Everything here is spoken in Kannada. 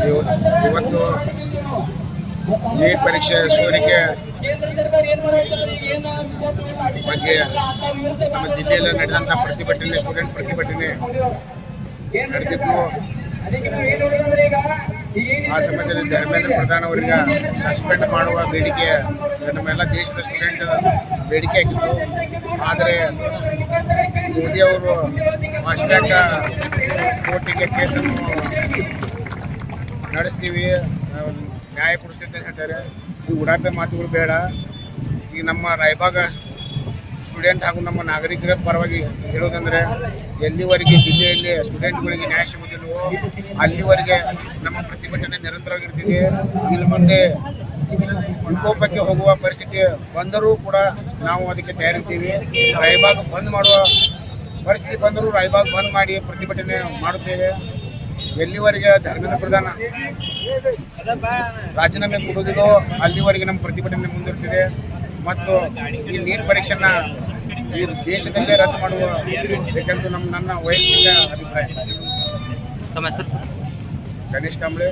ಇವತ್ತು ನೀಟ್ ಪರೀಕ್ಷೆ ಸೋರಿಕೆ ಬಗ್ಗೆ ನಮ್ಮ ಜಿಲ್ಲೆಯಲ್ಲಿ ನಡೆದಂಥ ಪ್ರತಿಭಟನೆ, ಸ್ಟೂಡೆಂಟ್ ಪ್ರತಿಭಟನೆ ನಡೆದಿದ್ದು. ಆ ಸಮಯದಲ್ಲಿ ಧರ್ಮೇಂದ್ರ ಪ್ರಧಾನ್ ಅವರಿಗೆ ಸಸ್ಪೆಂಡ್ ಮಾಡುವ ಬೇಡಿಕೆ ನಮ್ಮೆಲ್ಲ ದೇಶದ ಸ್ಟೂಡೆಂಟ್ ಬೇಡಿಕೆ ಆಗಿತ್ತು. ಆದರೆ ಮೋದಿ ಅವರು ಫಾಸ್ಟ್ ಟ್ರ್ಯಾಕ್ ಕೋರ್ಟಿಗೆ ಕೇಸನ್ನು ನಡೆಸ್ತೀವಿ, ನ್ಯಾಯ ಕೊಡಿಸ್ತೀವಿ ಅಂತ ಹೇಳ್ತಾರೆ. ಈ ಉಡಾಪೆ ಮಾತುಗಳು ಬೇಡ. ಈಗ ನಮ್ಮ ರಾಯಬಾಗ ಸ್ಟೂಡೆಂಟ್ ಹಾಗೂ ನಮ್ಮ ನಾಗರಿಕರ ಪರವಾಗಿ ಹೇಳೋದಂದರೆ, ಎಲ್ಲಿವರೆಗೆ ಜಿಲ್ಲೆಯಲ್ಲಿ ಸ್ಟೂಡೆಂಟ್ಗಳಿಗೆ ನ್ಯಾಯ ಸಿಗುವುದಿಲ್ಲವೋ ಅಲ್ಲಿವರೆಗೆ ನಮ್ಮ ಪ್ರತಿಭಟನೆ ನಿರಂತರವಾಗಿರ್ತಿದೆ. ಇನ್ನು ಮುಂದೆ ವಿಕೋಪಕ್ಕೆ ಹೋಗುವ ಪರಿಸ್ಥಿತಿ ಬಂದರೂ ಕೂಡ ನಾವು ಅದಕ್ಕೆ ತಯಾರಿರ್ತೀವಿ. ರಾಯಬಾಗ ಬಂದ್ ಮಾಡುವ ಪರಿಸ್ಥಿತಿ ಬಂದರೂ ರಾಯಬಾಗ ಬಂದ್ ಮಾಡಿ ಪ್ರತಿಭಟನೆ ಮಾಡುತ್ತೇವೆ. ಎಲ್ಲಿವರೆಗೆ ಧರ್ಮೇಂದ್ರ ಪ್ರಧಾನ ರಾಜೀನಾಮೆ ಕೊಡುವುದಿಲ್ಲೋ ಅಲ್ಲಿವರೆಗೆ ನಮ್ಮ ಪ್ರತಿಭಟನೆ ಮುಂದಿರ್ತಿದೆ. ಮತ್ತು ಈ ನೀಟ್ ಪರೀಕ್ಷೆನ ಈ ದೇಶದಲ್ಲೇ ರದ್ದು ಮಾಡುವ ಬೇಕೆಂದು ನನ್ನ ವೈಯಕ್ತಿಕ ಅಭಿಪ್ರಾಯ. ತಮ್ಮ ಹೆಸರು? ಗಣೇಶ್ ಕಾಂಬ್ಳೆ.